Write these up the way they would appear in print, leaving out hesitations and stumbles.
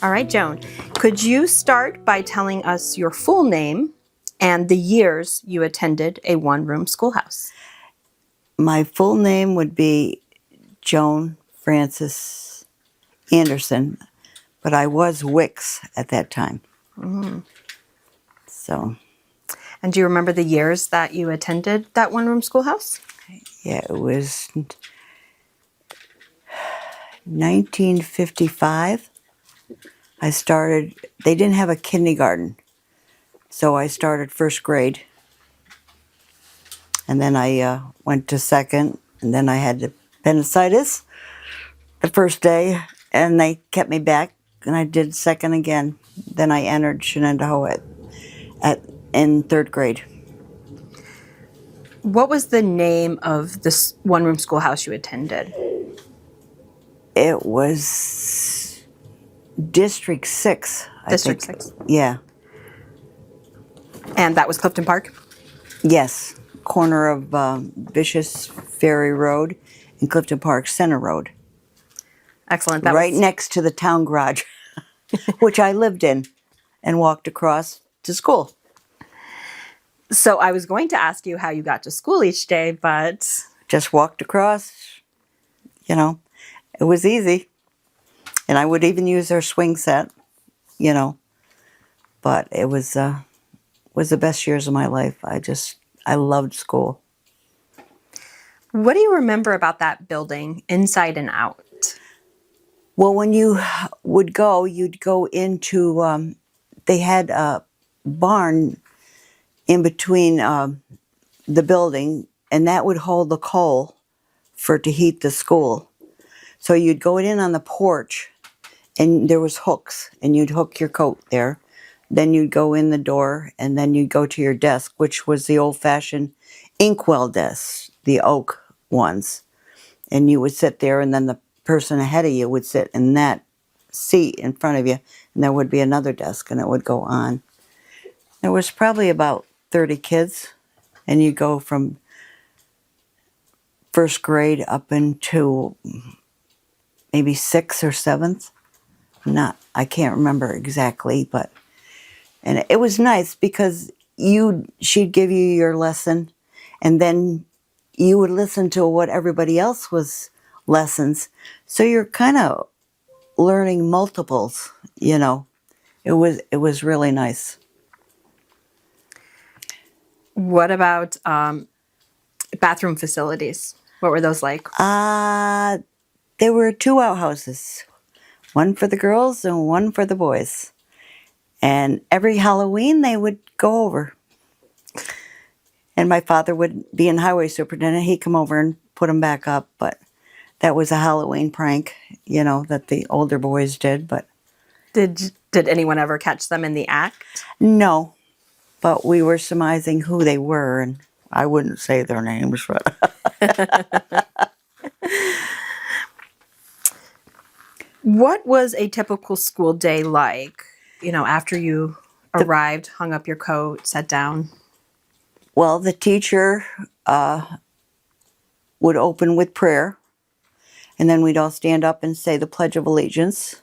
All right, Joan, could you start by telling us your full name and the years you attended a one-room schoolhouse? My full name would be Joan Frances Anderson, but I was Wicks at that time. So, And do you remember the years that you attended that one-room schoolhouse? yeah, it was 1955. I started, they didn't have a kindergarten, so I started first grade. And then I went to second, and then I had appendicitis the first day, and they kept me back, and I did second again. Then I entered Shenandoah in third grade. What was the name of this one-room schoolhouse you attended? It was District 6, I District think. 6. Yeah. And that was Clifton Park? Yes. Corner of Vicious Ferry Road and Clifton Park Center Road. Excellent. Right next to the town garage, which I lived in and walked across to school. So I was going to ask you how you got to school each day, but... Just walked across, you know. It was easy. And I would even use their swing set, you know. But it was the best years of my life. I loved school. What do you remember about that building, inside and out? Well, when you would go, you'd go into, they had a barn in between the building, and that would hold the coal to heat the school. So you'd go in on the porch, and there was hooks, and you'd hook your coat there. Then you'd go in the door, and then you'd go to your desk, which was the old-fashioned inkwell desks, the oak ones. And you would sit there, and then the person ahead of you would sit in that seat in front of you, and there would be another desk, and it would go on. There was probably about 30 kids, and you go from first grade up into maybe 6th or 7th. I can't remember exactly, and it was nice because she'd give you your lesson, and then you would listen to what everybody else was lessons. So you're kind of learning multiples, you know. It was really nice. What about bathroom facilities? What were those like? There were 2 outhouses, one for the girls and one for the boys. And every Halloween they would go over. And my father would be in highway superintendent. He'd come over and put them back up. But that was a Halloween prank, you know, that the older boys did. But Did anyone ever catch them in the act? No, but we were surmising who they were, and I wouldn't say their names. But What was a typical school day like? You know, after you arrived, hung up your coat, sat down? Well, the teacher would open with prayer, and then we'd all stand up and say the Pledge of Allegiance.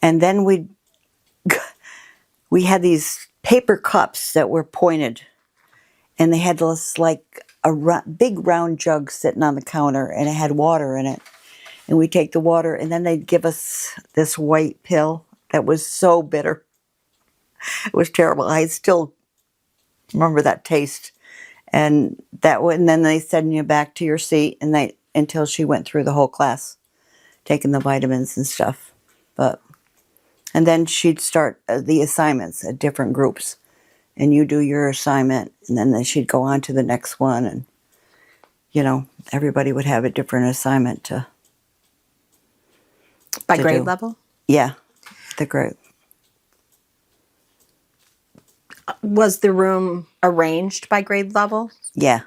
And then we had these paper cups that were pointed, and they had this like big round jug sitting on the counter, and it had water in it. And we'd take the water, and then they'd give us this white pill that was so bitter. It was terrible. I still remember that taste. And then they send you back to your seat, and until she went through the whole class, taking the vitamins and stuff. And then she'd start the assignments at different groups, and you do your assignment, and then she'd go on to the next one, and you know, everybody would have a different assignment By grade level? Yeah, the grade. Was the room arranged by grade level? Yeah.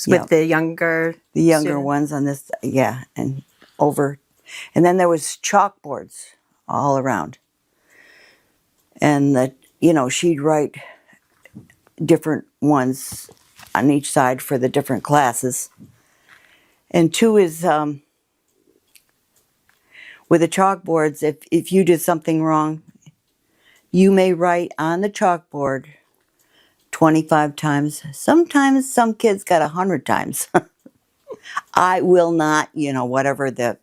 With the younger students? Ones on this, yeah, and over. And then there was chalkboards all around. And she'd write different ones on each side for the different classes. And 2 is, with the chalkboards, if you did something wrong, you may write on the chalkboard 25 times. Sometimes some kids got 100 times. I will not, whatever the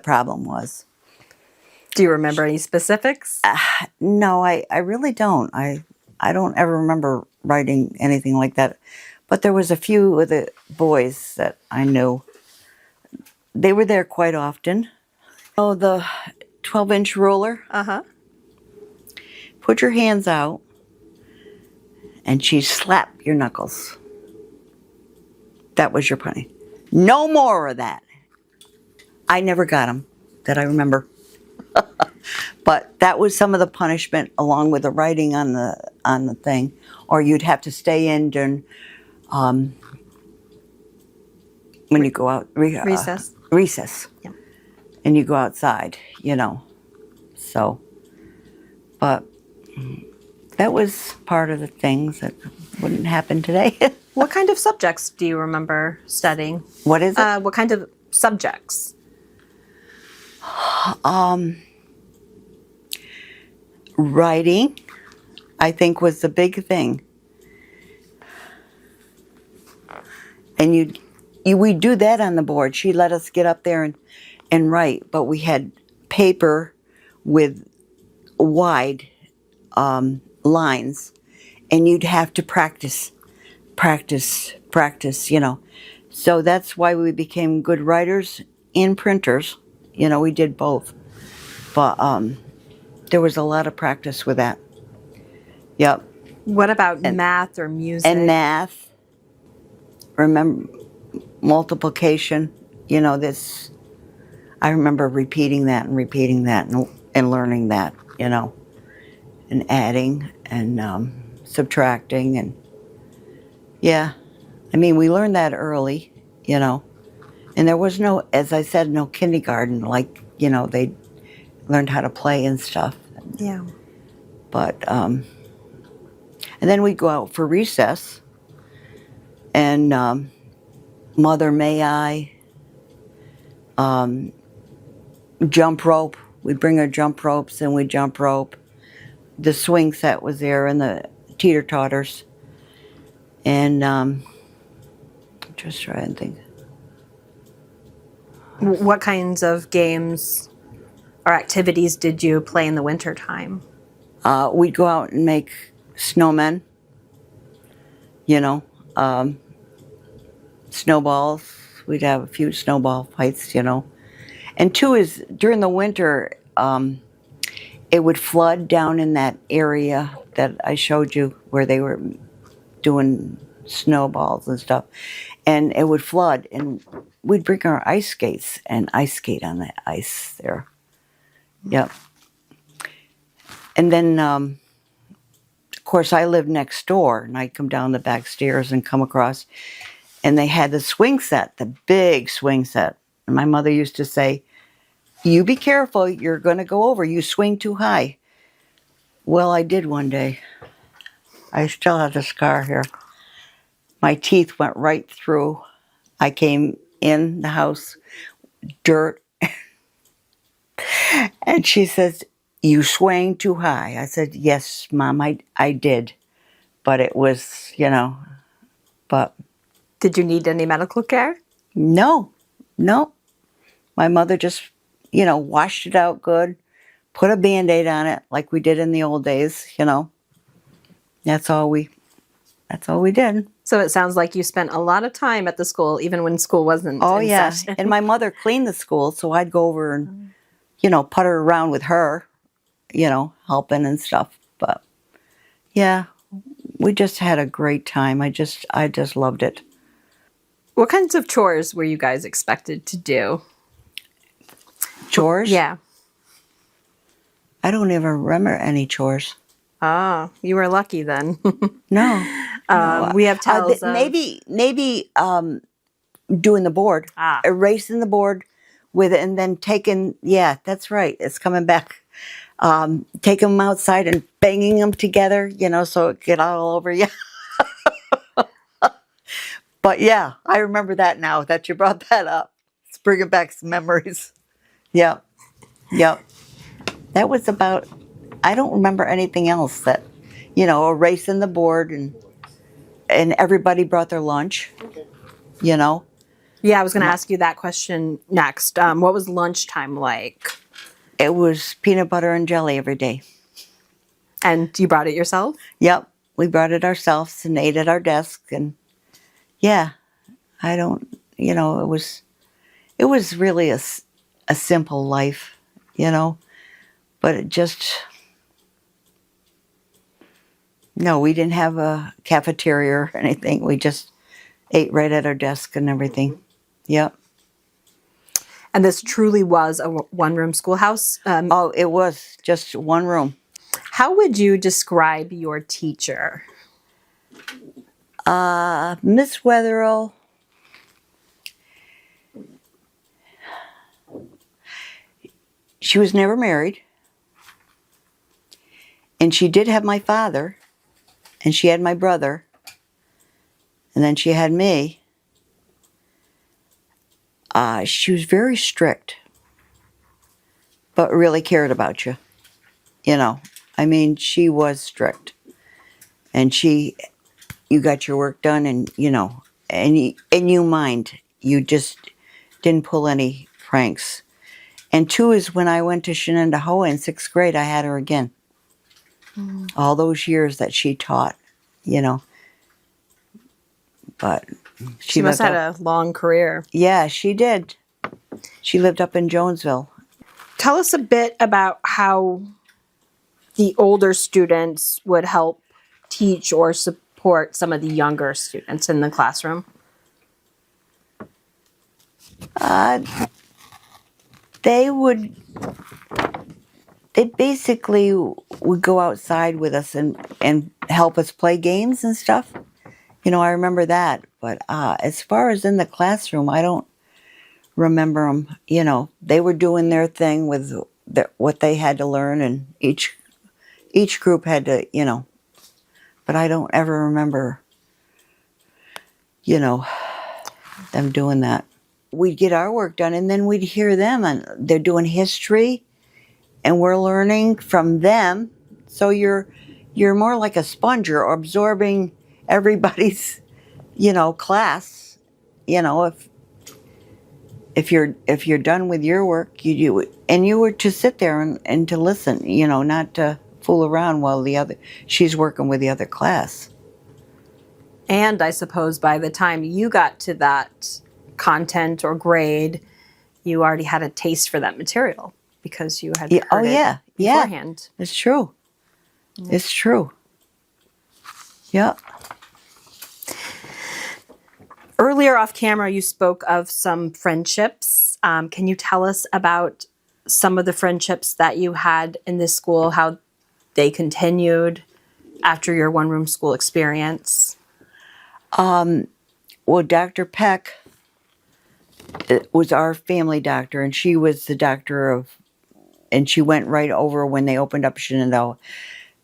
problem was. Do you remember any specifics? No, I really don't. I don't ever remember writing anything like that. But there was a few of the boys that I knew. They were there quite often. Oh, the 12-inch ruler. Uh-huh. Put your hands out, and she'd slap your knuckles. That was your punny. No more of that. I never got them that I remember. But that was some of the punishment, along with the writing on the thing. Or you'd have to stay in during when you go out Recess. Recess. Yeah. And you go outside, So, but that was part of the things that wouldn't happen today. What kind of subjects do you remember studying? What is it? What kind of subjects? Writing, I think, was the big thing. And we'd do that on the board. She let us get up there and write, but we had paper with wide lines, and you'd have to practice, So that's why we became good writers and printers. We did both. But there was a lot of practice with that. Yep. What about math or music? And math. Remember multiplication. I remember repeating that and learning that, and adding and subtracting and yeah. I mean, we learned that early, and there was no, as I said, no kindergarten, like, they learned how to play and stuff. Yeah. But, and then we'd go out for recess and Mother May I, jump rope. We'd bring our jump ropes and we'd jump rope. The swing set was there and the teeter-totters. And just try and think. What kinds of games or activities did you play in the wintertime? We'd go out and make snowmen, snowballs. We'd have a few snowball fights, And two is, during the winter, it would flood down in that area that I showed you where they were doing snowballs and stuff. And it would flood, and we'd bring our ice skates and ice skate on the ice there. Yep. And then, of course, I lived next door, and I'd come down the back stairs and come across, and they had the swing set, the big swing set. And my mother used to say, "You be careful, you're going to go over. You swing too high." Well, I did one day. I still have the scar here. My teeth went right through. I came in the house, dirt. And she says, "You swang too high." I said, "Yes, Mom, I did." But it was, but. Did you need any medical care? No. My mother just, washed it out good, put a Band-Aid on it like we did in the old days, That's all we did. So it sounds like you spent a lot of time at the school, even when school wasn't in session. And my mother cleaned the school, so I'd go over and, putter around with her, helping and stuff. But, yeah, we just had a great time. I just loved it. What kinds of chores were you guys expected to do? Chores? Yeah. I don't even remember any chores. Oh, you were lucky then. No. We have tells of... Maybe doing the board, erasing the board with it, and then taking, yeah, that's right, it's coming back. Taking them outside and banging them together, so it get all over you. But yeah, I remember that now that you brought that up. It's bringing back some memories. Yeah. Yep. That was about, I don't remember anything else that, a race in the board and everybody brought their lunch, you know. Yeah, I was going to ask you that question next. What was lunchtime like? It was peanut butter and jelly every day. And you brought it yourself? Yep. We brought it ourselves and ate at our desk. And yeah, I don't, it was really a simple life, but it just, no, we didn't have a cafeteria or anything. We just ate right at our desk and everything. Yep. And this truly was a one-room schoolhouse. Oh, it was just one room. How would you describe your teacher? Miss Wetherill, she was never married. And she did have my father. And she had my brother. And then she had me. She was very strict, but really cared about you. I mean, she was strict. And you got your work done and, and you mind. You just didn't pull any pranks. And two is when I went to Shenandoah in 6th grade, I had her again. All those years that she taught, But She must have had a long career. Yeah, she did. She lived up in Jonesville. Tell us a bit about how the older students would help teach or support some of the younger students in the classroom. They basically would go outside with us and help us play games and stuff. I remember that. But as far as in the classroom, I don't remember them. They were doing their thing with what they had to learn, and each group had to, but I don't ever remember, them doing that. We'd get our work done, and then we'd hear them, and they're doing history, and we're learning from them. So you're more like a sponge. You're absorbing everybody's, class. If you're done with your work, you do it, and you were to sit there and to listen. Not to fool around while she's working with the other class. And I suppose by the time you got to that content or grade, you already had a taste for that material because you had heard it beforehand. Yeah, it's true. It's true. Yep. Earlier off camera, you spoke of some friendships. Can you tell us about some of the friendships that you had in this school, how they continued after your one-room school experience? Well, Dr. Peck was our family doctor, and she was the doctor and she went right over when they opened up Shenandoah.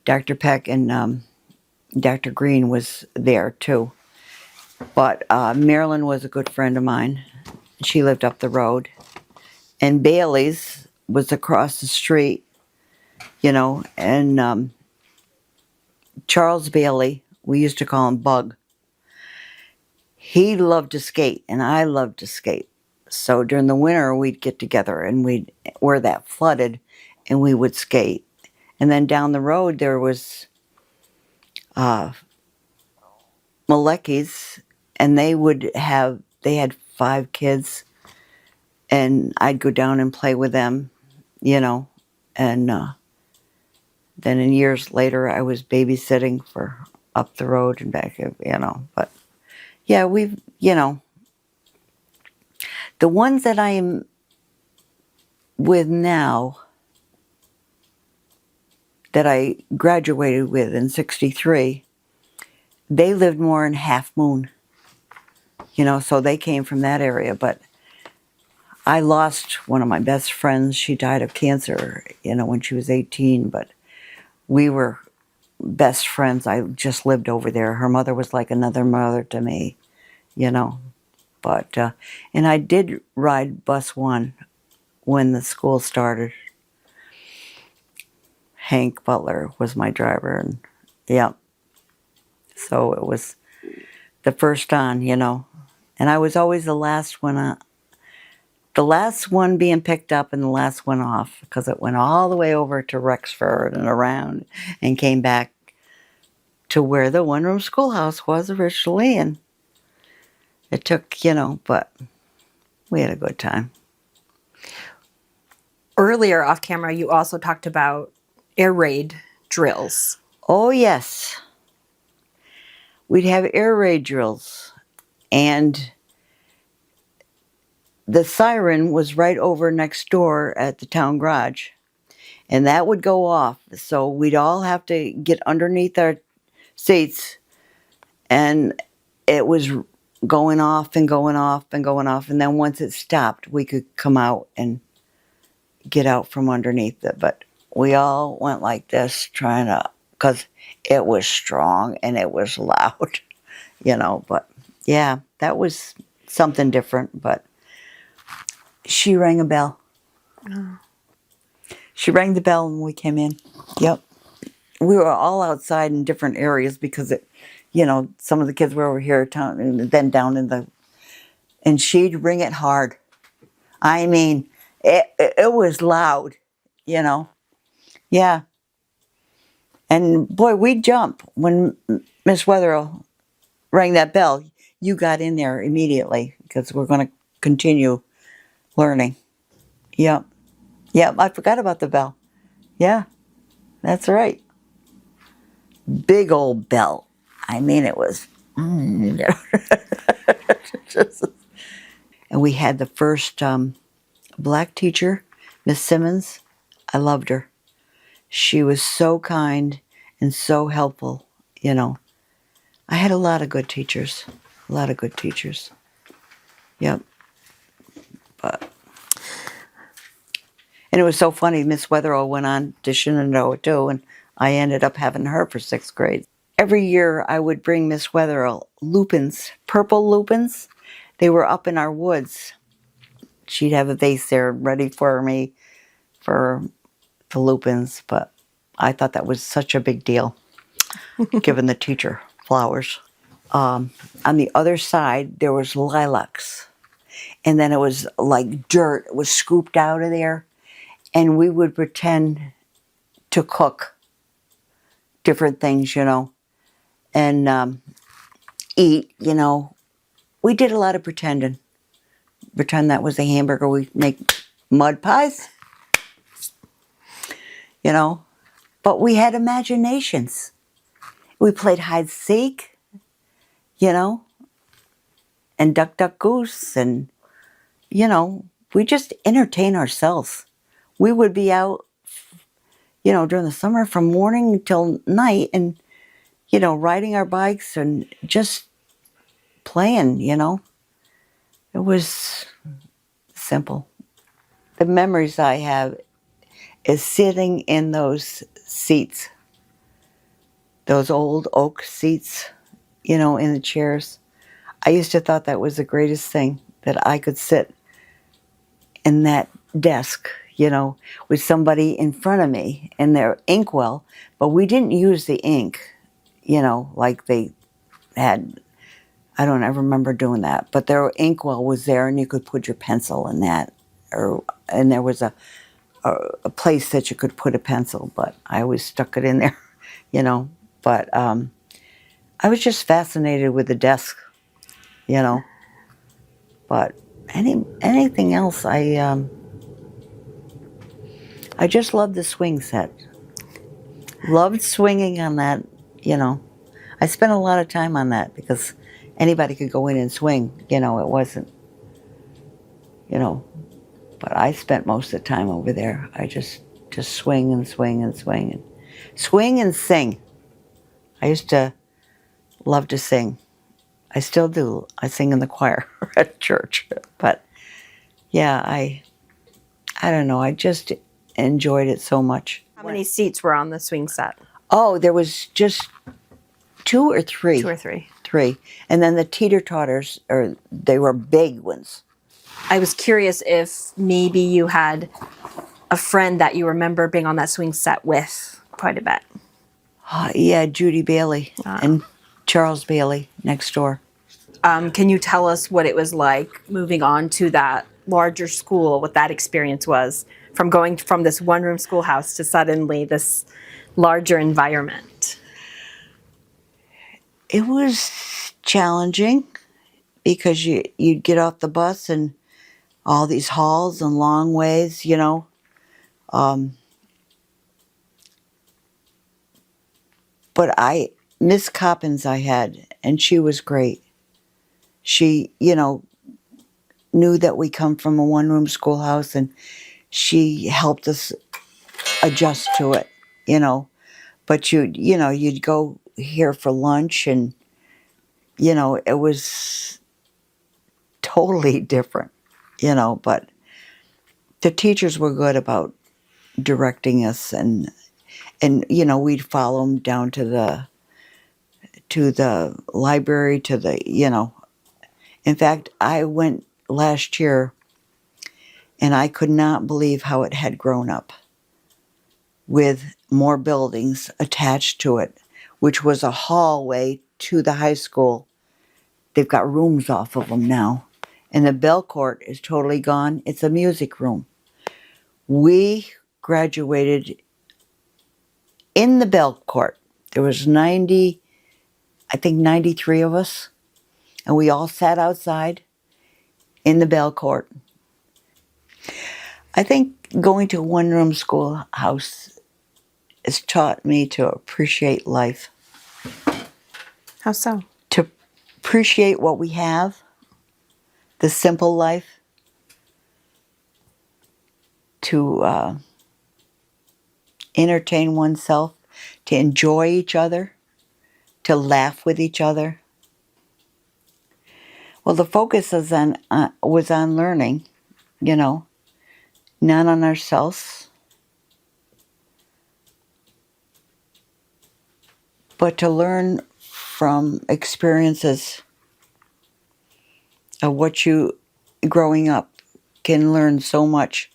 Dr. Peck and Dr. Green was there too. But Marilyn was a good friend of mine. She lived up the road. And Bailey's was across the street, and Charles Bailey, we used to call him Bug. He loved to skate, and I loved to skate. So during the winter, we'd get together, and where that flooded, and we would skate. And then down the road, there was Malecki's, and they had 5 kids, and I'd go down and play with them, and then in years later, I was babysitting for up the road and back, but yeah, the ones that I'm with now, that I graduated with in 1963, they lived more in Half Moon, so they came from that area. But I lost one of my best friends. She died of cancer, when she was 18, but we were best friends. I just lived over there. Her mother was like another mother to me, but and I did ride bus 1 when the school started, Hank Butler was my driver, and yeah. So it was the first on, and I was always the last one being picked up and the last one off, because it went all the way over to Rexford and around and came back to where the one-room schoolhouse was originally, and it took, but we had a good time. Earlier off camera, you also talked about air raid drills. Oh, yes. We'd have air raid drills, and the siren was right over next door at the town garage, and that would go off. So we'd all have to get underneath our seats, and it was going off and going off and going off. And then once it stopped, we could come out and get out from underneath it. But we all went like this, trying to, because it was strong and it was loud, But yeah, that was something different. But she rang a bell. Oh. She rang the bell when we came in. Yep. We were all outside in different areas because some of the kids were over here, and then down and she'd ring it hard. I mean, it was loud, Yeah. And boy, we'd jump when Miss Wetherill rang that bell. You got in there immediately because we're going to continue learning. Yep. Yep, I forgot about the bell. Yeah, that's right. Big old bell. I mean, it was. And we had the first black teacher, Miss Simmons. I loved her. She was so kind and so helpful, I had a lot of good teachers. A lot of good teachers. Yep. And it was so funny, Miss Wetherill went on to Shenandoah too, and I ended up having her for 6th grade. Every year I would bring Miss Wetherill lupins, purple lupins. They were up in our woods. She'd have a vase there ready for me for the lupins, but I thought that was such a big deal, giving the teacher flowers. On the other side, there was lilacs, and then it was like dirt. It was scooped out of there, and we would pretend to cook different things, and eat, We did a lot of pretending. Pretend that was a hamburger. We'd make mud pies, But we had imaginations. We played hide and seek, and duck, duck, goose, and, we just entertain ourselves. We would be out, during the summer from morning until night and, riding our bikes and just playing, It was simple. The memories I have is sitting in those seats, those old oak seats, in the chairs. I used to thought that was the greatest thing, that I could sit in that desk, with somebody in front of me in their inkwell, but we didn't use the ink, like they had. I don't ever remember doing that, but their inkwell was there, and you could put your pencil in that, and there was a place that you could put a pencil, but I always stuck it in there, But I was just fascinated with the desk, But anything else, I just loved the swing set. Loved swinging on that, I spent a lot of time on that because anybody could go in and swing, it wasn't, but I spent most of the time over there. I just swing and swing and swing and swing and sing. I used to love to sing. I still do. I sing in the choir at church. But yeah, I don't know. I just enjoyed it so much. How many seats were on the swing set? Oh, there was just 2 or 3. 2 or 3. 3. And then the teeter-totters, they were big ones. I was curious if maybe you had a friend that you remember being on that swing set with. quite a bit. Yeah, Judy Bailey and Charles Bailey next door. Can you tell us what it was like moving on to that larger school, what that experience was from going from this one-room schoolhouse to suddenly this larger environment? It was challenging because you'd get off the bus and all these halls and long ways, you know. But Miss Coppins I had, and she was great. She, you know, knew that we come from a one-room schoolhouse, and she helped us adjust to it, you know. But you'd go here for lunch, and, you know, it was totally different, you know. But the teachers were good about directing us, and you know, we'd follow them down to the library, to the, you know. In fact, I went last year, and I could not believe how it had grown up with more buildings attached to it, which was a hallway to the high school. They've got rooms off of them now. And the bell court is totally gone. It's a music room. We graduated in the bell court. There was 93 of us. And we all sat outside in the bell court. I think going to a one-room schoolhouse has taught me to appreciate life. How so? To appreciate what we have, the simple life, to entertain oneself, to enjoy each other, to laugh with each other. Well, the focus was on learning, you know, not on ourselves, but to learn from experiences of what you, growing up, can learn so much.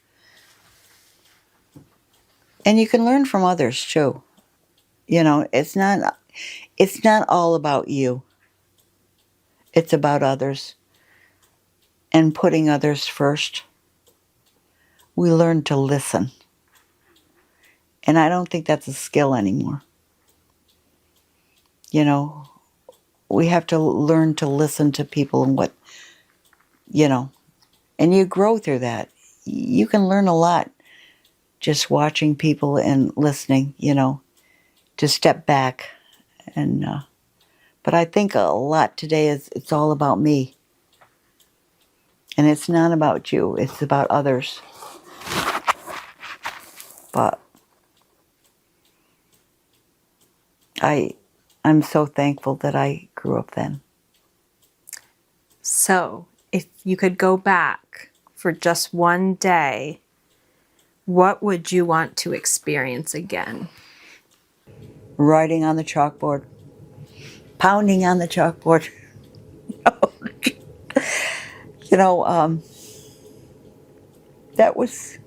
And you can learn from others too. You know, it's not all about you. It's about others and putting others first. We learn to listen. And I don't think that's a skill anymore. You know, we have to learn to listen to people and what, you know, and you grow through that. You can learn a lot just watching people and listening, you know, to step back. And but I think a lot today it's all about me. And it's not about you, it's about others. But I'm so thankful that I grew up then. So, if you could go back for just one day, what would you want to experience again? Writing on the chalkboard. Pounding on the chalkboard. You know, that was...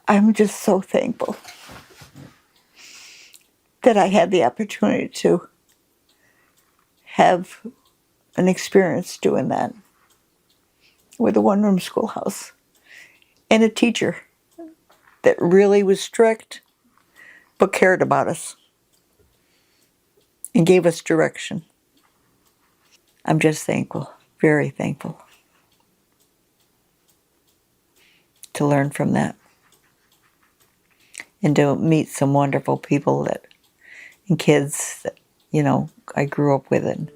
I'm just so thankful that I had the opportunity to have an experience doing that with a one-room schoolhouse and a teacher that really was strict but cared about us and gave us direction. I'm just thankful, very thankful to learn from that and to meet some wonderful people and kids that, you know, I grew up with. And